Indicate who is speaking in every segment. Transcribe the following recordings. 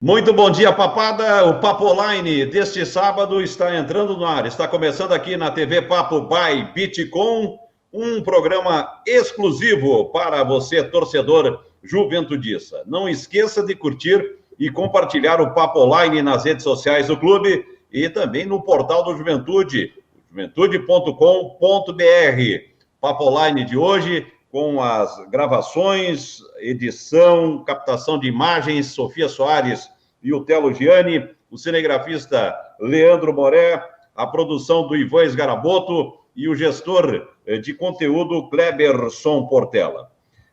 Speaker 1: Muito bom dia, papada. O Papo Online deste sábado está entrando no ar. Está começando aqui na TV Papo by Bitcom, um programa exclusivo para você, torcedor juventudista. Não esqueça de curtir e compartilhar o Papo Online nas redes sociais do clube e também no portal do Juventude, juventude.com.br. Papo Online de hoje, com as gravações, edição, captação de imagens, Sofia Soares e o Telo Gianni, o cinegrafista Leandro Moré, a produção do Ivan Esgaraboto e o gestor de conteúdo Kleberson Portela.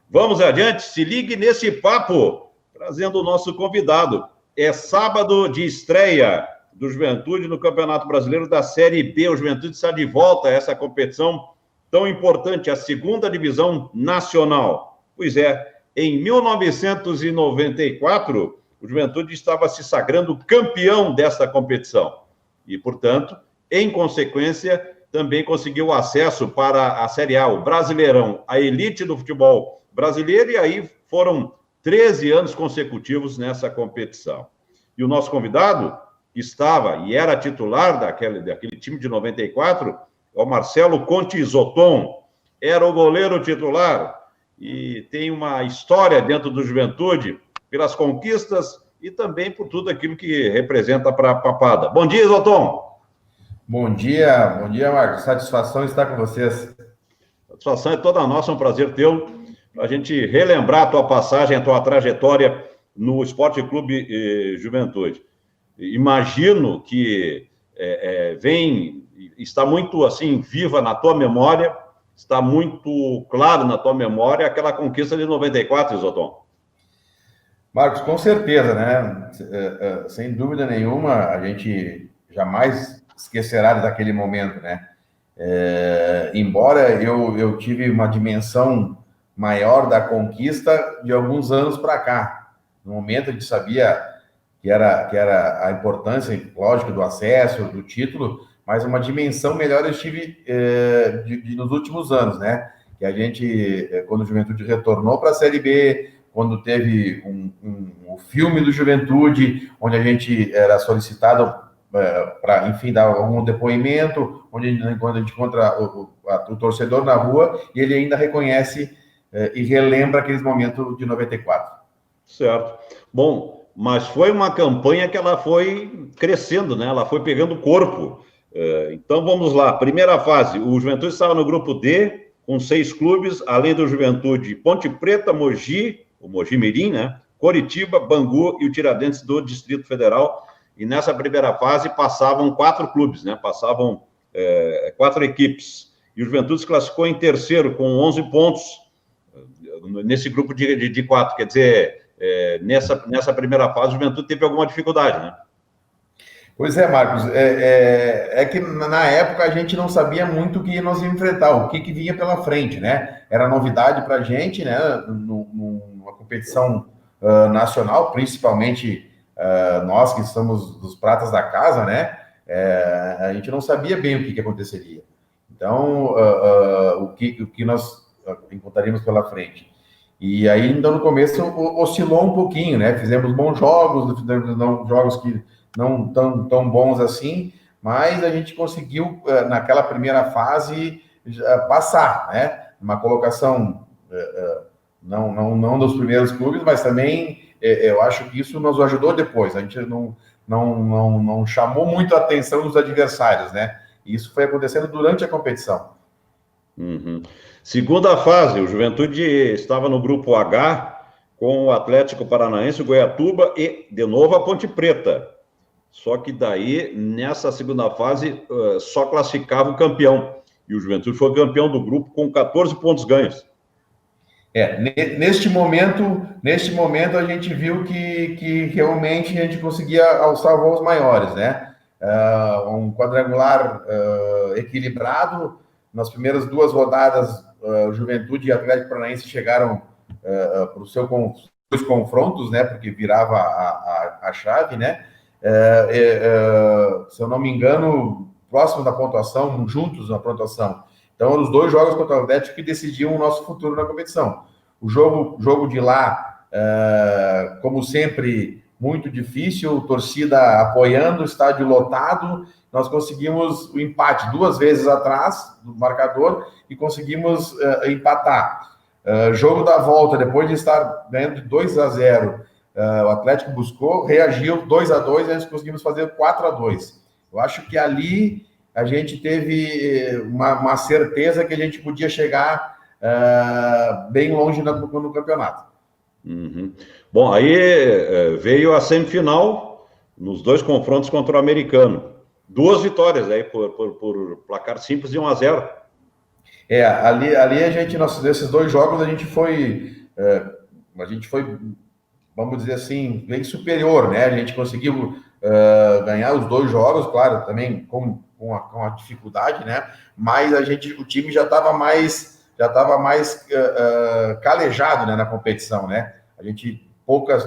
Speaker 1: Vamos adiante, se ligue nesse papo, trazendo o nosso convidado. É sábado de estreia do Juventude no Campeonato Brasileiro da Série B. O Juventude está de volta a essa competição tão importante, a segunda divisão nacional. Pois é, em 1994, o Juventude estava se sagrando campeão dessa competição. E, portanto, em consequência, também conseguiu acesso para a Série A, o Brasileirão, a elite do futebol brasileiro, e aí foram 13 anos consecutivos nessa competição. E o nosso convidado estava e era titular daquele time de 94, o Marcelo Conte Zoton, era o goleiro titular e tem uma história dentro do Juventude pelas conquistas e também por tudo aquilo que representa para a papada. Bom dia, Zoton.
Speaker 2: Bom dia, Marcos. Satisfação estar com vocês.
Speaker 1: A satisfação é toda nossa, é um prazer tê-lo, para a gente relembrar a tua passagem, a tua trajetória no Esporte Clube Juventude. Imagino que está muito assim viva na tua memória, está muito claro na tua memória aquela conquista de 94, Zoton.
Speaker 2: Marcos, com certeza, né? Sem dúvida nenhuma, a gente jamais esquecerá daquele momento, né? Embora eu tive uma dimensão maior da conquista de alguns anos para cá. No momento a gente sabia que era a importância, lógico, do acesso, do título, mas uma dimensão melhor eu tive nos últimos anos, né? Que a gente, quando o Juventude retornou para a Série B, quando teve o filme do Juventude, onde a gente era solicitado para, enfim, dar algum depoimento, quando a gente encontra o torcedor na rua, e ele ainda reconhece e relembra aqueles momentos de 94.
Speaker 1: Certo. Bom, mas foi uma campanha que ela foi crescendo, né? Ela foi pegando corpo. Então, vamos lá. Primeira fase, o Juventude estava no grupo D, com 6 clubes, além do Juventude, Ponte Preta, Mogi, o Mogi Mirim, né? Coritiba, Bangu e o Tiradentes do Distrito Federal. E nessa primeira fase passavam 4 clubes, né? Passavam 4 equipes. E o Juventude se classificou em terceiro, com 11 pontos, nesse grupo de 4. Quer dizer, nessa primeira fase, o Juventude teve alguma dificuldade, né?
Speaker 2: Pois é, Marcos, é que na época a gente não sabia muito o que nós íamos enfrentar, o que vinha pela frente, né? Era novidade para a gente, né? Numa competição nacional, principalmente nós que somos dos pratas da casa, né? A gente não sabia bem o que aconteceria. Então, o que nós encontraríamos pela frente. E aí, então, no começo, oscilou um pouquinho, né? Fizemos bons jogos, jogos que não tão bons assim, mas a gente conseguiu, naquela primeira fase, passar, né? Uma colocação, não dos primeiros clubes, mas também eu acho que isso nos ajudou depois. A gente não chamou muito a atenção dos adversários, né? E isso foi acontecendo durante a competição.
Speaker 1: Uhum. Segunda fase, o Juventude estava no grupo H, com o Atlético Paranaense, o Goiatuba e, de novo, a Ponte Preta. Só que daí, nessa segunda fase, só classificava o campeão. E o Juventude foi campeão do grupo com 14 pontos ganhos.
Speaker 2: Neste momento a gente viu que realmente a gente conseguia alçar voos maiores, né? Um quadrangular equilibrado. Nas primeiras 2 rodadas, Juventude e Atlético Paranaense chegaram para os seus confrontos, né? Porque virava a chave, né? Se eu não me engano, próximo da pontuação, juntos na pontuação. Então, eram os 2 jogos contra o Atlético que decidiam o nosso futuro na competição. O jogo de lá, como sempre, muito difícil, torcida apoiando, estádio lotado, nós conseguimos o empate 2 vezes atrás do marcador e conseguimos empatar. Jogo da volta, depois de estar ganhando de 2-0, o Atlético buscou, reagiu 2-2, e nós conseguimos fazer 4-2. Eu acho que ali a gente teve uma certeza que a gente podia chegar bem longe no campeonato.
Speaker 1: Uhum. Bom, aí veio a semifinal nos 2 confrontos contra o Americano. 2 vitórias aí por placar simples de 1-0.
Speaker 2: Ali a gente, nesses 2 jogos, a gente foi, vamos dizer assim, bem superior, né? A gente conseguiu ganhar os 2 jogos, claro, também com a dificuldade, né? Mas o time já estava mais calejado, né, na competição, né? A gente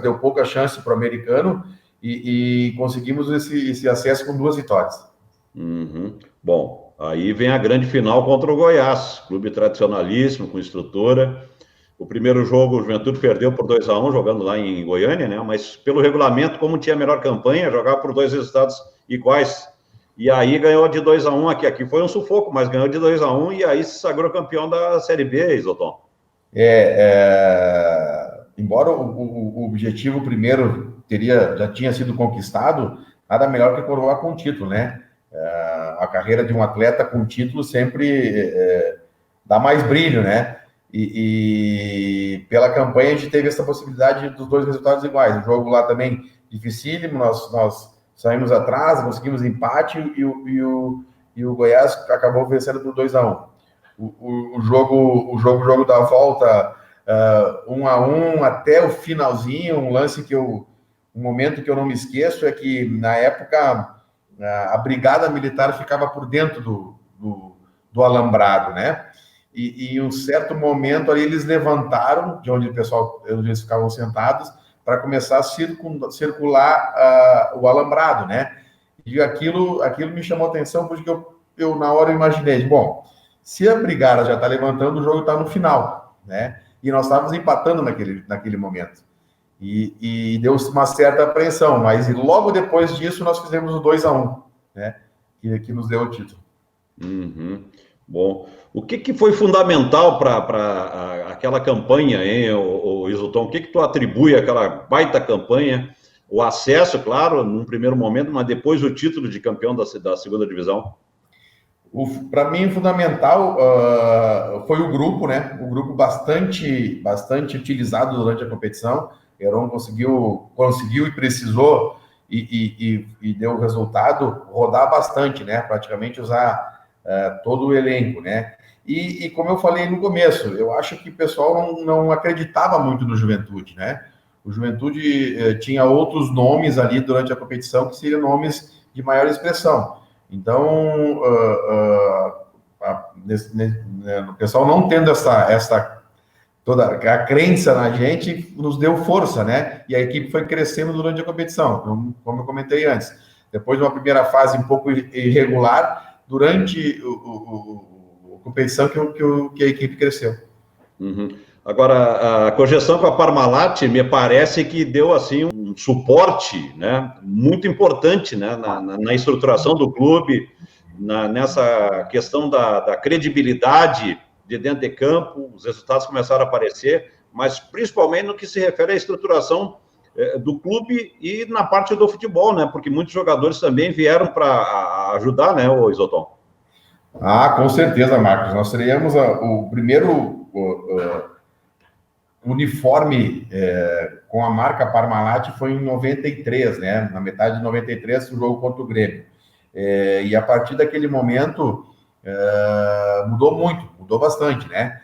Speaker 2: deu pouca chance para o americano e conseguimos esse acesso com 2 vitórias.
Speaker 1: Uhum. Bom, aí vem a grande final contra o Goiás, clube tradicionalíssimo, com estrutura. O primeiro jogo, o Juventude perdeu por 2-1, jogando lá em Goiânia, né? Mas pelo regulamento, como tinha a melhor campanha, jogava por 2 resultados iguais. E aí ganhou de 2-1 aqui. Aqui foi um sufoco, mas ganhou de 2-1 e aí se sagrou campeão da Série B, Isoton.
Speaker 2: Embora o objetivo primeiro já tinha sido conquistado, nada melhor que coroar com o título, né? A carreira de um atleta com título sempre dá mais brilho, né? E pela campanha a gente teve essa possibilidade dos 2 resultados iguais. O jogo lá também dificílimo, nós saímos atrás, conseguimos empate e o Goiás acabou vencendo por 2-1. O jogo da volta 1-1 até o finalzinho, um momento que eu não me esqueço é que na época a brigada militar ficava por dentro do alambrado, né? E em um certo momento ali eles levantaram de onde eles ficavam sentados para começar a circular o alambrado, né? E aquilo me chamou a atenção porque eu na hora imaginei, bom, se a brigada já está levantando, o jogo está no final, né? E nós estávamos empatando naquele momento. E deu uma certa apreensão, mas logo depois disso nós fizemos o 2-1, né? Que nos deu o título.
Speaker 1: Uhum. Bom, o que foi fundamental para aquela campanha, hein, o Isoton? O que tu atribui àquela baita campanha? O acesso, claro, num primeiro momento, mas depois o título de campeão da segunda divisão?
Speaker 2: Para mim, fundamental foi o grupo, né? O grupo bastante utilizado durante a competição. Heron conseguiu e precisou e deu o resultado, rodar bastante, né? Praticamente usar todo o elenco, né? E como eu falei no começo, eu acho que o pessoal não acreditava muito no Juventude, né? O Juventude tinha outros nomes ali durante a competição que seriam nomes de maior expressão. Então, o pessoal não tendo toda a crença na gente, nos deu força, né? E a equipe foi crescendo durante a competição, como eu comentei antes. Depois de uma primeira fase um pouco irregular, durante a competição que a equipe cresceu.
Speaker 1: Uhum. Agora, a projeção com a Parmalat me parece que deu assim um suporte, né, muito importante, né, na estruturação do clube, nessa questão da credibilidade de dentro de campo. Os resultados começaram a aparecer, mas principalmente no que se refere à estruturação do clube e na parte do futebol, né, porque muitos jogadores também vieram para ajudar, né, o Isoton?
Speaker 2: Com certeza, Marcos. Nós teríamos o primeiro uniforme com a marca Parmalat foi em 93, né? Na metade de 93, o jogo contra o Grêmio. E a partir daquele momento mudou bastante, né?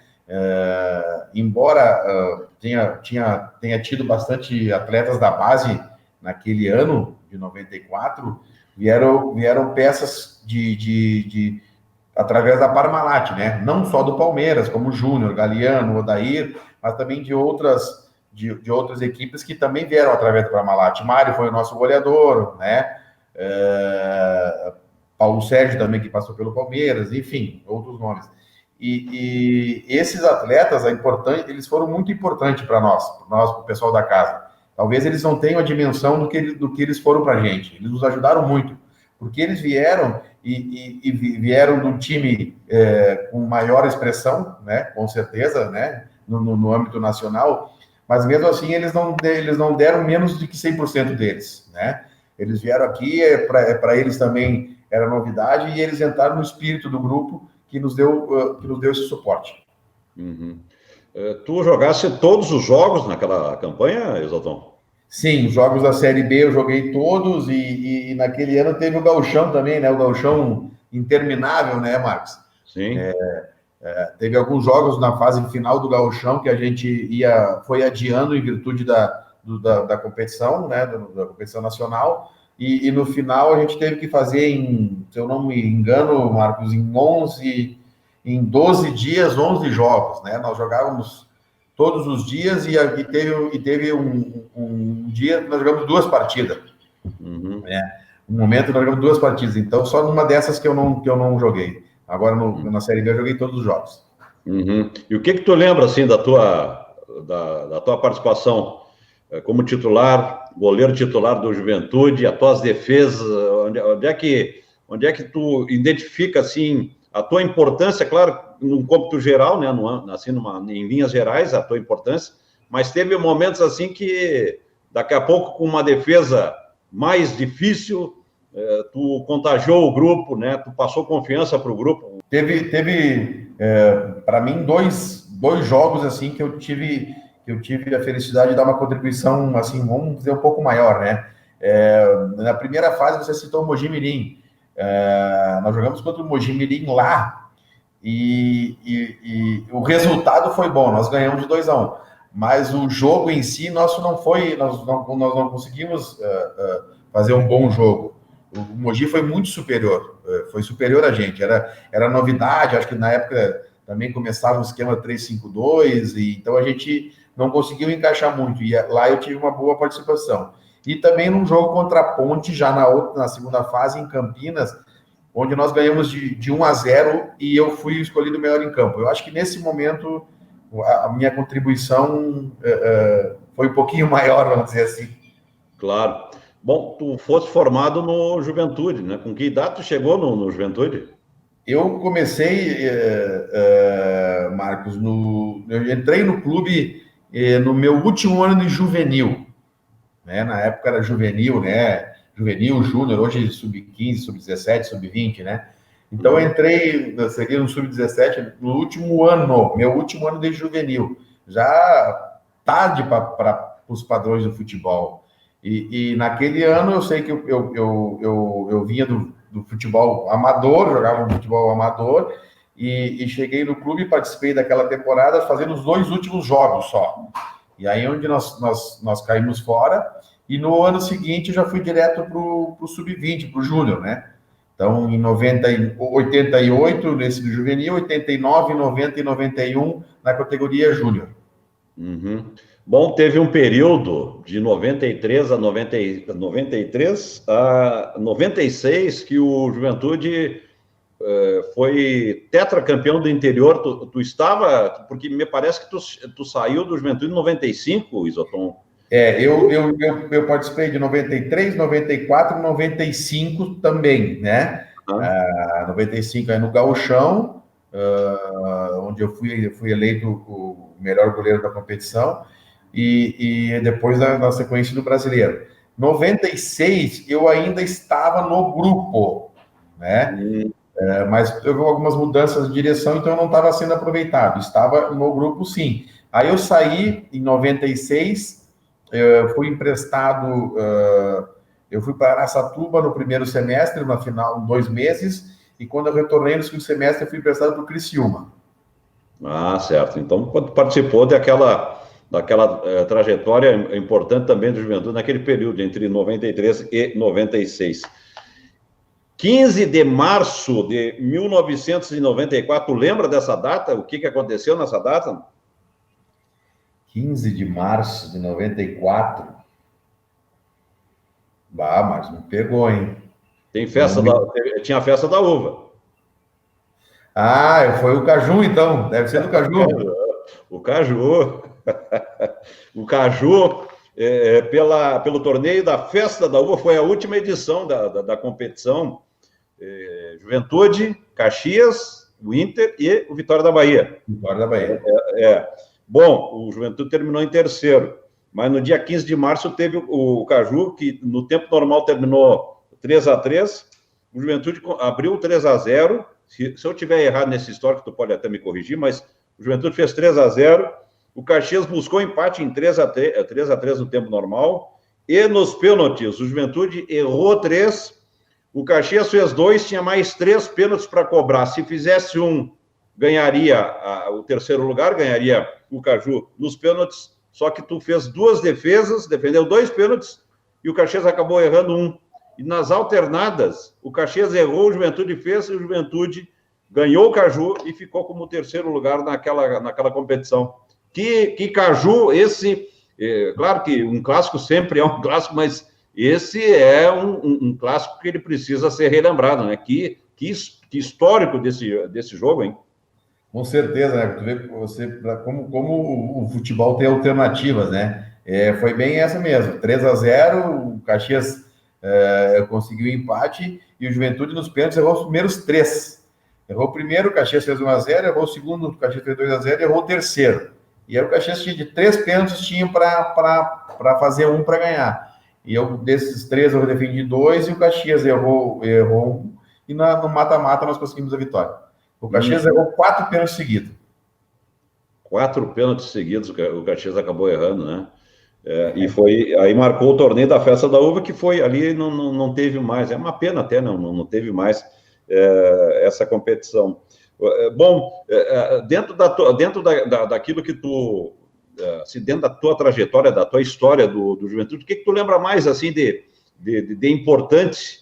Speaker 2: Embora tenha tido bastante atletas da base naquele ano de 94, vieram peças através da Parmalat, né? Não só do Palmeiras, como o Júnior, Galeano, Odair, mas também de outras equipes que também vieram através da Parmalat. Mário foi o nosso goleador, né? Paulo Sérgio também, que passou pelo Palmeiras, enfim, outros nomes. E esses atletas, eles foram muito importantes para nós, para o pessoal da casa. talvez eles não tenham a dimensão do que eles foram para a gente. Eles nos ajudaram muito, porque eles vieram e vieram de um time com maior expressão, né, com certeza, né, no âmbito nacional, mas mesmo assim eles não deram menos de que 100% deles, né? Eles vieram aqui, para eles também era novidade, e eles entraram no espírito do grupo que nos deu esse suporte.
Speaker 1: Uhum. Tu jogasse todos os jogos naquela campanha, Exaltão?
Speaker 2: Sim, os jogos da Série B eu joguei todos, e naquele ano teve o Gauchão também, né? O Gauchão interminável, né, Marcos?
Speaker 1: Sim.
Speaker 2: Teve alguns jogos na fase final do Gauchão que a gente foi adiando em virtude da competição, né? Da competição nacional, e no final a gente teve que fazer, se eu não me engano, Marcos, em 12 dias, 11 jogos, né? Nós jogávamos todos os dias, e teve um dia que nós jogamos 2 partidas.
Speaker 1: Uhum.
Speaker 2: Um momento nós jogamos 2 partidas, então só numa dessas que eu não joguei. Agora, na Série B, eu joguei todos os jogos.
Speaker 1: Uhum. E o que tu lembra, assim, da tua participação como titular, goleiro titular do Juventude, as tuas defesas, onde é que tu identifica, assim, a tua importância, claro, num cômputo geral, né, assim, em linhas gerais, a tua importância, mas teve momentos, assim, que daqui a pouco, com uma defesa mais difícil, tu contagiou o grupo, né, tu passou confiança para o grupo.
Speaker 2: Teve para mim, dois jogos, assim, que eu tive a felicidade de dar uma contribuição, assim, vamos dizer, um pouco maior, né? Na primeira fase, você citou o Mogi Mirim. Nós jogamos contra o Mogi Mirim lá, e o resultado foi bom, nós ganhamos de 2-1, mas o jogo em si, nosso não foi, nós não conseguimos fazer um bom jogo. O Mogi foi muito superior, foi superior a gente, era novidade, acho que na época também começava o esquema 3-5-2, e então a gente não conseguiu encaixar muito, e lá eu tive uma boa participação. E também num jogo contra a Ponte, já na segunda fase, em Campinas, onde nós ganhamos de 1-0, e eu fui escolhido melhor em campo. Eu acho que nesse momento a minha contribuição foi um pouquinho maior, vamos dizer assim.
Speaker 1: Claro. Bom, tu foste formado no Juventude, né? Com que idade tu chegou no Juventude?
Speaker 2: Eu comecei, Marcos, eu entrei no clube no meu último ano de juvenil, né? Na época era juvenil, né? Juvenil, júnior, hoje sub-15, sub-17, sub-20, né? Então eu entrei no sub-17 no último ano, meu último ano de juvenil, já tarde para os padrões do futebol. E naquele ano eu sei que eu vinha do futebol amador, jogava um futebol amador, e cheguei no clube e participei daquela temporada fazendo os 2 últimos jogos só. E aí onde nós caímos fora, e no ano seguinte eu já fui direto para o sub-20, para o júnior, né? Então, em 88, nesse do juvenil, 89, 90 e 91 na categoria júnior.
Speaker 1: Uhum. Bom, teve um período de 93 a 93 a 96 que o Juventude foi tetracampeão do interior. Tu estava, porque me parece que tu saiu do Juventude em 95, Isoton.
Speaker 2: Eu participei de 93, 94 e 95 também, né? 95 aí no Gauchão, onde eu fui eleito o melhor goleiro da competição, e depois na sequência do Brasileiro. 96 eu ainda estava no grupo, né? Mas houve algumas mudanças de direção, então eu não estava sendo aproveitado. Estava no grupo, sim. Aí eu saí em 96, fui emprestado, eu fui para Araçatuba no primeiro semestre, na final, 2 meses, e quando eu retornei no segundo semestre, eu fui emprestado para o Criciúma.
Speaker 1: Ah, certo. Então, participou daquela trajetória importante também do Juventude naquele período, entre 93 e 96. 15 de março de 1994, lembra dessa data? O que aconteceu nessa data?
Speaker 2: 15 de março de 94. Mas me pegou, hein?
Speaker 1: Tinha a festa da uva.
Speaker 2: Foi o Caju, então. Deve ser do Caju.
Speaker 1: O Caju. O Caju pelo torneio da Festa da Uva, foi a última edição da competição. Juventude, Caxias, o Inter e o Vitória da Bahia.
Speaker 2: Vitória da Bahia.
Speaker 1: Bom, o Juventude terminou em terceiro, mas no dia 15 de março teve o Caju, que no tempo normal terminou 3-3, o Juventude abriu 3-0, se eu tiver errado nesse histórico, tu pode até me corrigir, mas o Juventude fez 3-0, o Caxias buscou empate em 3-3 no tempo normal, e nos pênaltis, o Juventude errou 3, o Caxias fez 2, tinha mais 3 pênaltis para cobrar. Se fizesse um, ganharia o terceiro lugar, ganharia o Caju nos pênaltis, só que tu fez 2 defesas, defendeu 2 pênaltis, e o Caxias acabou errando 1. E nas alternadas, o Caxias errou, o Juventude fez, e o Juventude ganhou o Caju e ficou como terceiro lugar naquela competição. Que Caju, esse... claro que um clássico sempre é um clássico, mas esse é um clássico que ele precisa ser relembrado, né? Que histórico desse jogo, hein?
Speaker 2: Com certeza, né? Tu vê como o futebol tem alternativas, né? Foi bem essa mesmo. 3-0, o Caxias conseguiu empate e o Juventude nos pênaltis errou os primeiros 3. Errou o primeiro, o Caxias fez 1-0, errou o segundo, o Caxias fez 2-0 e errou o terceiro. E aí o Caxias tinha de 3 pênaltis, tinha para fazer 1 para ganhar. E desses 3 eu defendi 2 e o Caxias errou 1. E no mata-mata nós conseguimos a vitória. O Caxias errou 4 pênaltis seguidos.
Speaker 1: 4 pênaltis seguidos o Caxias acabou errando, né? E aí marcou o torneio da Festa da Uva, que foi ali, não teve mais. É uma pena até, não teve mais essa competição. Bom, dentro daquilo que tu... dentro da tua trajetória, da tua história do Juventude, o que tu lembra mais, assim, de importante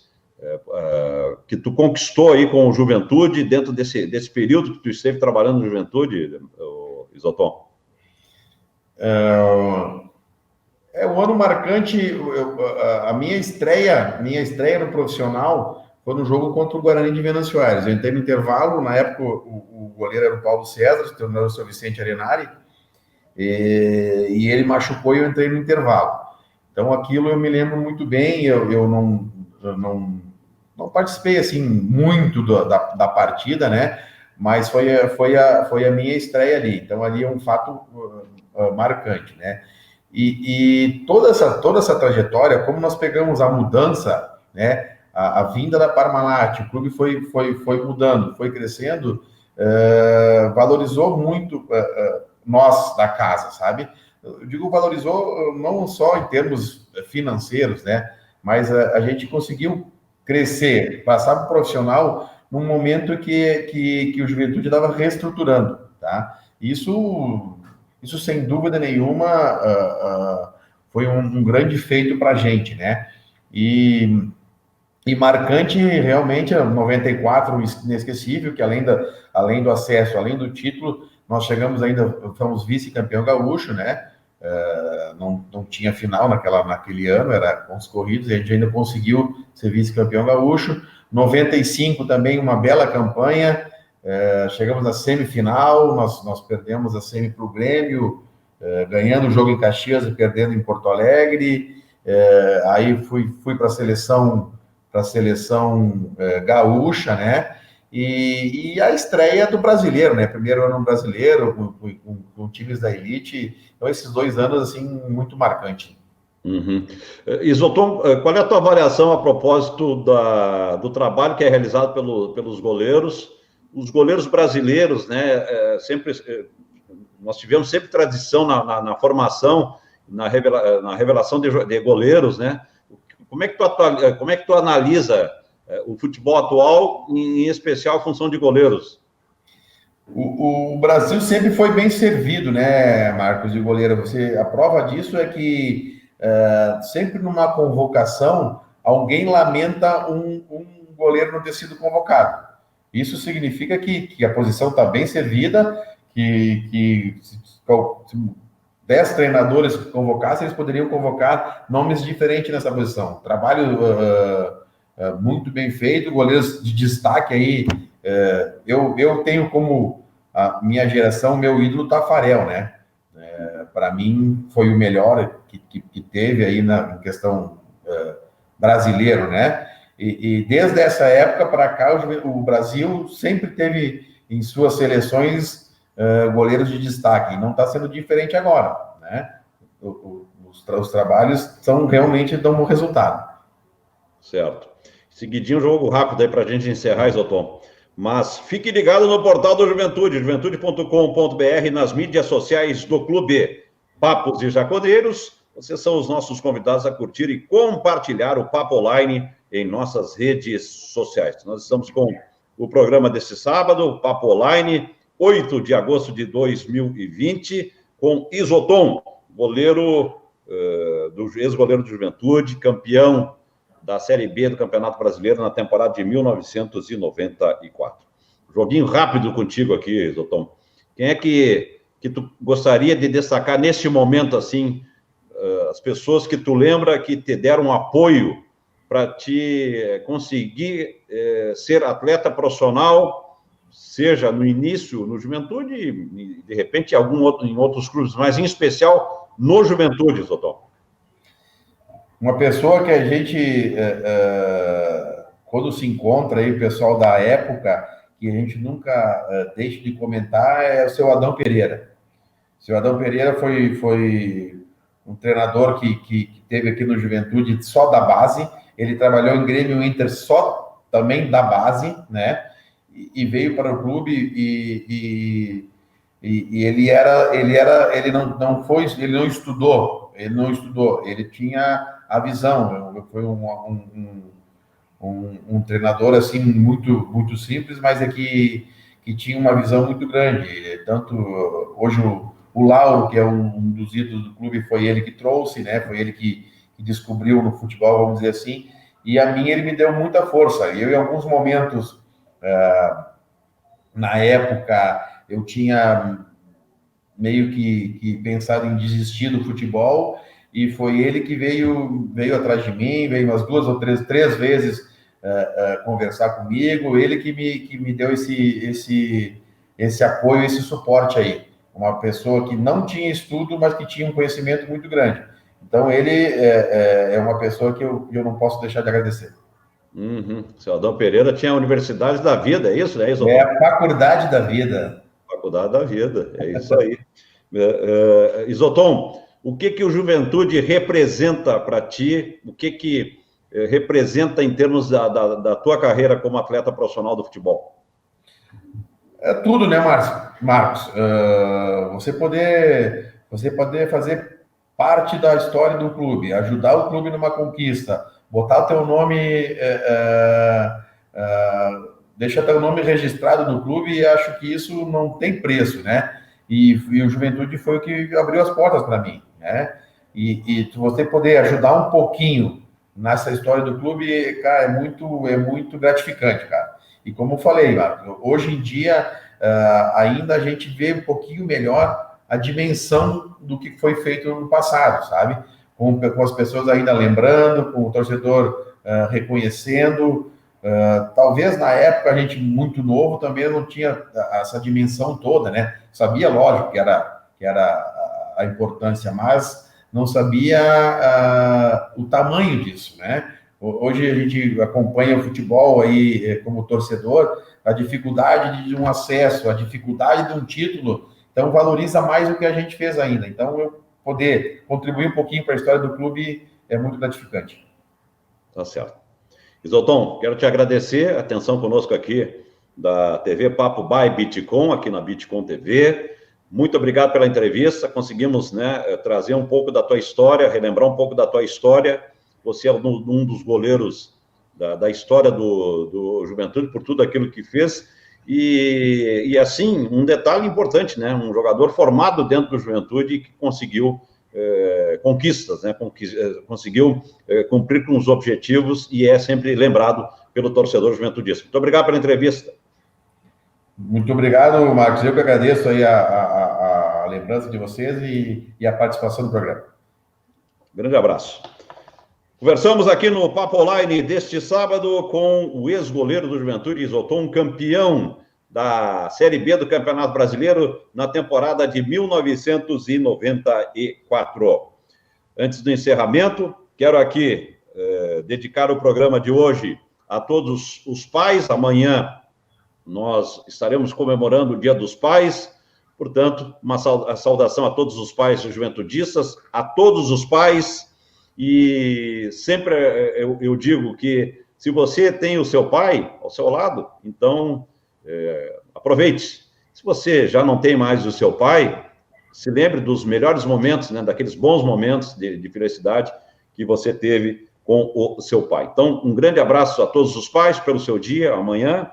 Speaker 1: que tu conquistou aí com o Juventude dentro desse período que tu esteve trabalhando no Juventude, Isoton?
Speaker 2: Um ano marcante. A minha estreia no profissional foi no jogo contra o Guarani de Venâncio Aires. Eu entrei no intervalo, na época o goleiro era o Paulo César, se tornou o seu Vicente Arenari, e ele machucou e eu entrei no intervalo. Então aquilo eu me lembro muito bem. Eu não participei assim muito da partida, né? Mas foi a minha estreia ali. Então ali é um fato marcante, né? E toda essa trajetória, como nós pegamos a mudança, né? A vinda da Parmalat, o clube foi mudando, foi crescendo, valorizou muito nós da casa, sabe? Eu digo valorizou não só em termos financeiros, né? Mas a gente conseguiu crescer, passar para o profissional num momento que o Juventude estava reestruturando, tá? Isso sem dúvida nenhuma foi um grande feito para a gente, né? E marcante realmente, 94, inesquecível, que além do acesso, além do título, nós fomos vice-campeão gaúcho, né? Não tinha final naquele ano, era com os corridos, e a gente ainda conseguiu ser vice-campeão gaúcho. 95 também, uma bela campanha, chegamos na semifinal, nós perdemos a semi para o Grêmio, ganhando o jogo em Caxias e perdendo em Porto Alegre. Aí fui para a seleção gaúcha, né? E a estreia do brasileiro, né? Primeiro ano brasileiro, com times da elite. Então, esses 2 anos, assim, muito marcante.
Speaker 1: Uhum. Isoton, qual é a tua avaliação a propósito do trabalho que é realizado pelos goleiros? Os goleiros brasileiros, né? Nós tivemos sempre tradição na formação, na revelação de goleiros, né? Como é que tu analisa o futebol atual, em especial a função de goleiros?
Speaker 2: O Brasil sempre foi bem servido, né, Marcos, de goleiro. A prova disso é que sempre numa convocação, alguém lamenta um goleiro não ter sido convocado. Isso significa que a posição está bem servida, que se 10 treinadores convocassem, eles poderiam convocar nomes diferentes nessa posição. Trabalho muito bem feito, goleiros de destaque aí. Eu tenho como a minha geração, meu ídolo Tafarel, né? Para mim, foi o melhor que teve aí na questão brasileiro, né? E desde essa época para cá, o Brasil sempre teve em suas seleções goleiros de destaque, e não está sendo diferente agora, né? Os trabalhos realmente dão um resultado.
Speaker 1: Certo. Seguidinho, jogo rápido aí para a gente encerrar, Isoton. Mas fique ligado no portal do Juventude, juventude.com.br, nas mídias sociais do clube. Papos e Jaconeiros, vocês são os nossos convidados a curtir e compartilhar o Papo Online em nossas redes sociais. Nós estamos com o programa desse sábado, o Papo Online, 8 de agosto de 2020, com Isoton, goleiro ex-goleiro do Juventude, campeão da Série B do Campeonato Brasileiro na temporada de 1994. Joguinho rápido contigo aqui, Isoton. Quem é que tu gostaria de destacar neste momento, assim, as pessoas que tu lembra que te deram apoio para te conseguir ser atleta profissional, seja no início no Juventude e, de repente, em outros clubes, mas em especial no Juventude, Isoton?
Speaker 2: Uma pessoa que a gente, quando se encontra aí, o pessoal da época, que a gente nunca deixa de comentar, é o seu Adão Pereira. O seu Adão Pereira foi um treinador que teve aqui no Juventude só da base. Ele trabalhou em Grêmio Inter só também da base, né? E veio para o clube e ele não estudou, ele tinha a visão. Foi um treinador assim muito simples, mas que tinha uma visão muito grande. Tanto hoje o Lauro, que é um dos ídolos do clube, foi ele que trouxe, né? Foi ele que descobriu no futebol, vamos dizer assim. E a mim ele me deu muita força. E eu, em alguns momentos, na época, eu tinha meio que pensado em desistir do futebol, e foi ele que veio atrás de mim, veio umas 2 ou 3 vezes conversar comigo, ele que me deu esse apoio, esse suporte aí. Uma pessoa que não tinha estudo, mas que tinha um conhecimento muito grande. Então, ele é uma pessoa que eu não posso deixar de agradecer.
Speaker 1: Uhum. Seu Adão Pereira tinha a Universidade da Vida, é isso?
Speaker 2: É a Faculdade da Vida.
Speaker 1: Faculdade da Vida, é isso aí. Isoton, o que o Juventude representa para ti? O que representa em termos da tua carreira como atleta profissional do futebol?
Speaker 2: É tudo, né, Marcos? Você poder fazer parte da história do clube, ajudar o clube numa conquista, botar o teu nome, deixar teu nome registrado no clube, e acho que isso não tem preço, né? E o Juventude foi o que abriu as portas para mim, né? E você poder ajudar um pouquinho nessa história do clube, cara, é muito gratificante, cara. E como eu falei, Marcos, hoje em dia ainda a gente vê um pouquinho melhor a dimensão do que foi feito no passado, sabe? Com as pessoas ainda lembrando, com o torcedor reconhecendo. Talvez na época a gente muito novo também não tinha essa dimensão toda, né? Sabia, lógico, que era a importância, mas não sabia o tamanho disso, né? Hoje a gente acompanha o futebol aí como torcedor, a dificuldade de um acesso, a dificuldade de um título, então valoriza mais o que a gente fez ainda. Então, eu poder contribuir um pouquinho para a história do clube é muito gratificante.
Speaker 1: Tá certo. Isoton, quero te agradecer a atenção conosco aqui da TV Papo by Bitcom, aqui na Bitcom TV. Muito obrigado pela entrevista. Conseguimos, né, trazer um pouco da tua história, relembrar um pouco da tua história. Você é um dos goleiros da história do Juventude, por tudo aquilo que fez. E assim, um detalhe importante, né? Um jogador formado dentro do Juventude que conseguiu conquistas, né? Conseguiu cumprir com os objetivos e é sempre lembrado pelo torcedor juventudista. Muito obrigado pela entrevista.
Speaker 2: Muito obrigado, Marcos. Eu que agradeço aí a lembrança de vocês e a participação no programa.
Speaker 1: Grande abraço. Conversamos aqui no Papo Online deste sábado com o ex-goleiro do Juventude, Isoton, campeão da Série B do Campeonato Brasileiro na temporada de 1994. Antes do encerramento, quero aqui dedicar o programa de hoje a todos os pais. Amanhã nós estaremos comemorando o Dia dos Pais, portanto, uma saudação a todos os pais juventudiças, a todos os pais, e sempre eu digo que se você tem o seu pai ao seu lado, então aproveite. Se você já não tem mais o seu pai, se lembre dos melhores momentos, né, daqueles bons momentos de felicidade que você teve com o seu pai. Então, um grande abraço a todos os pais pelo seu dia, amanhã,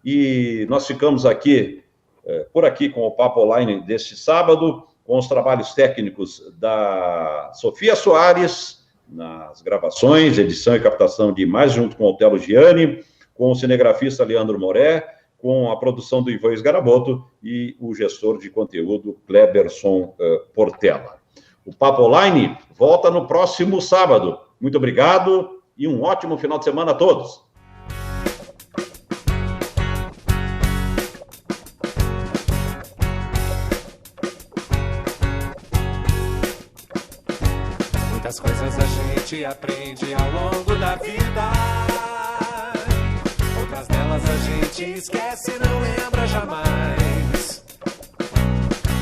Speaker 1: e nós ficamos aqui, por aqui, com o Papo Online deste sábado, com os trabalhos técnicos da Sofia Soares, nas gravações, edição e captação de imagens, junto com o Otelo Gianni, com o cinegrafista Leandro Moré, com a produção do Ivan Sgaraboto e o gestor de conteúdo Kleberson Portela. O Papo Online volta no próximo sábado. Muito obrigado e um ótimo final de semana a todos.
Speaker 3: Muitas coisas a gente aprende ao longo da vida. Outras delas a gente esquece e não lembra jamais.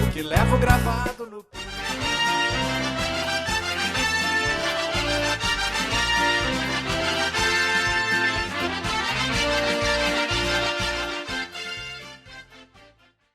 Speaker 3: O que levo gravado no